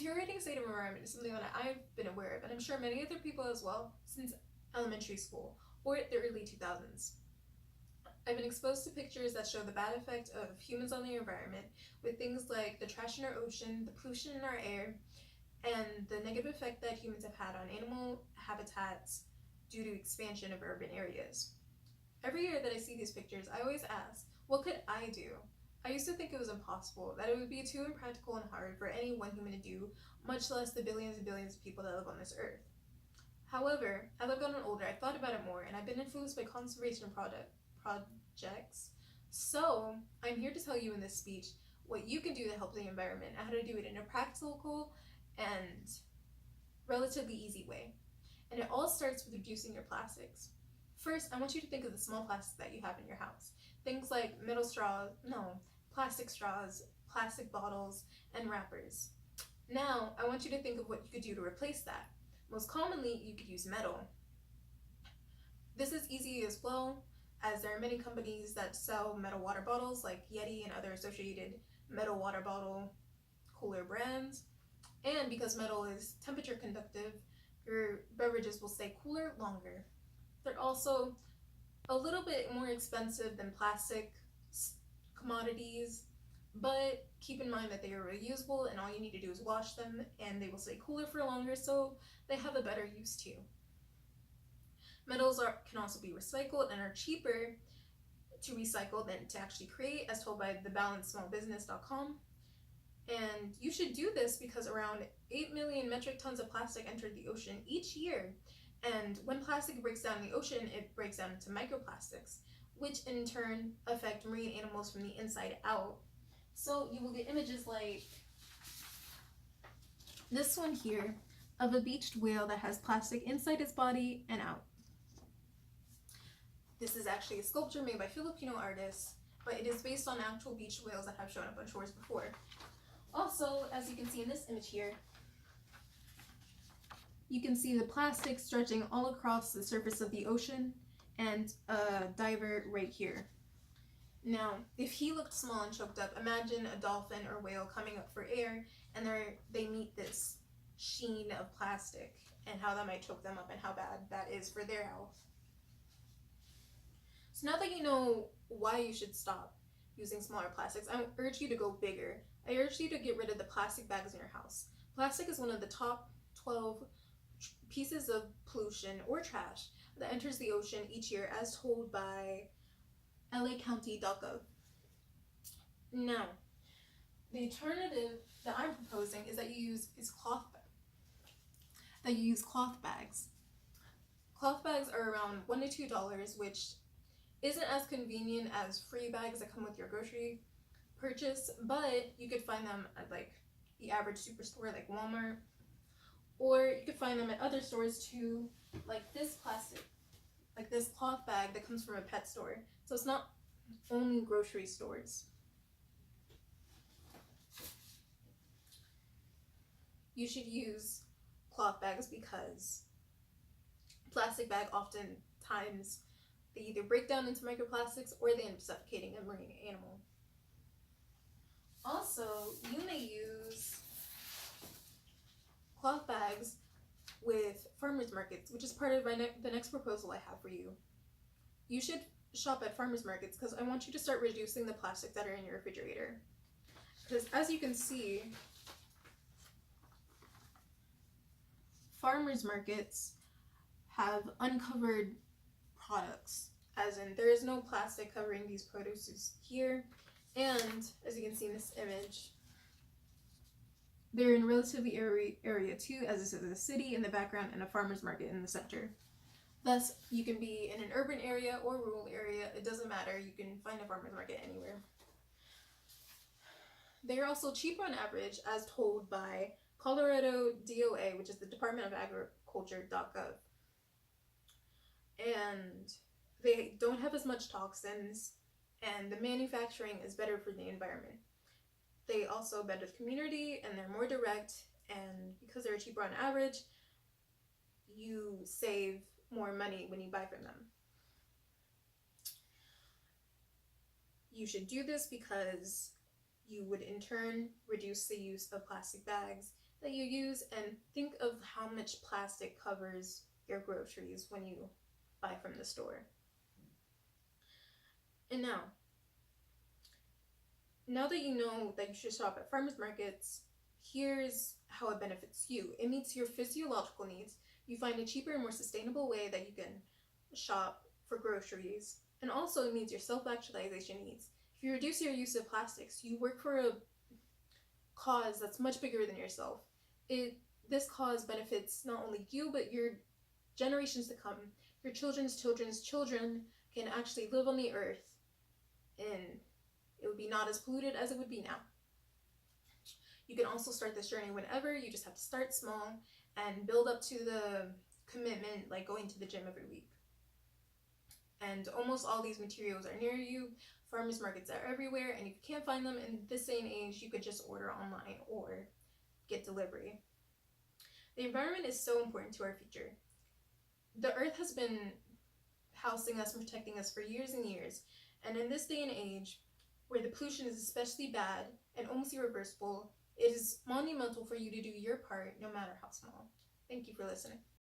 deteriorating state of environment is something that I've been aware of, and I'm sure many other people as well, since elementary school or the early 2000s. I've been exposed to pictures that show the bad effect of humans on the environment, with things like the trash in our ocean, the pollution in our air, and the negative effect that humans have had on animal habitats due to expansion of urban areas. Every year that I see these pictures, I always ask, what could I do? I used to think it was impossible, that it would be too impractical and hard for any one human to do, much less the billions and billions of people that live on this earth. However, as I've gotten older, I've thought about it more, and I've been influenced by conservation projects. So, I'm here to tell you in this speech what you can do to help the environment and how to do it in a practical and relatively easy way. And it all starts with reducing your plastics. First, I want you to think of the small plastics that you have in your house. Things like plastic straws, plastic bottles, and wrappers. Now, I want you to think of what you could do to replace that. Most commonly, you could use metal. This is easy as well, as there are many companies that sell metal water bottles like Yeti and other associated metal water bottle cooler brands. And because metal is temperature conductive, your beverages will stay cooler longer. They're also a little bit more expensive than plastic commodities, but keep in mind that they are reusable and all you need to do is wash them and they will stay cooler for longer, so they have a better use too. Metals can also be recycled and are cheaper to recycle than to actually create, as told by thebalancesmallbusiness.com. And you should do this because around 8 million metric tons of plastic enter the ocean each year. And when plastic breaks down in the ocean, it breaks down into microplastics, which in turn affect marine animals from the inside out. So you will get images like this one here of a beached whale that has plastic inside its body and out. This is actually a sculpture made by Filipino artists, but it is based on actual beached whales that have shown up on shores before. Also, as you can see in this image here, you can see the plastic stretching all across the surface of the ocean and a diver right here. Now, if he looked small and choked up, imagine a dolphin or whale coming up for air and they meet this sheen of plastic and how that might choke them up and how bad that is for their health. So now that you know why you should stop using smaller plastics, I urge you to go bigger. I urge you to get rid of the plastic bags in your house. Plastic is one of the top 12 pieces of pollution or trash that enters the ocean each year, as told by lacounty.gov. Now, the alternative that I'm proposing is that you use cloth bags. Cloth bags are around $1 to $2, which isn't as convenient as free bags that come with your grocery purchase, but you could find them at like the average superstore like Walmart, or you could find them at other stores too, like this cloth bag that comes from a pet store. So it's not only grocery stores. You should use cloth bags because plastic bag oftentimes they either break down into microplastics or they end up suffocating a marine animal. Also, you may use cloth bags with farmers markets, which is part of the next proposal I have for you. You should shop at farmers markets because I want you to start reducing the plastic that are in your refrigerator. Because as you can see, farmers markets have uncovered products, as in there is no plastic covering these produces here, and as you can see in this image, they're in a relatively area too, as this is a city in the background and a farmer's market in the center. Thus, you can be in an urban area or rural area, it doesn't matter, you can find a farmer's market anywhere. They are also cheaper on average, as told by Colorado DOA, which is the Department of Agriculture.gov. And they don't have as much toxins, and the manufacturing is better for the environment. They also better the community, and they're more direct, and because they're cheaper on average, you save more money when you buy from them. You should do this because you would in turn reduce the use of plastic bags that you use, and think of how much plastic covers your groceries when you buy from the store. And now that you know that you should shop at farmers markets, here's how it benefits you. It meets your physiological needs. You find a cheaper and more sustainable way that you can shop for groceries. And also it meets your self-actualization needs. If you reduce your use of plastics, you work for a cause that's much bigger than yourself. This cause benefits not only you, but your generations to come. Your children's children can actually live on the earth, and it would be not as polluted as it would be now. You can also start this journey whenever. You just have to start small and build up to the commitment, like going to the gym every week. And almost all these materials are near you. Farmers markets are everywhere, and if you can't find them in this day and age, you could just order online or get delivery. The environment is so important to our future. The earth has been housing us and protecting us for years and years, and in this day and age, where the pollution is especially bad and almost irreversible, it is monumental for you to do your part, no matter how small. Thank you for listening.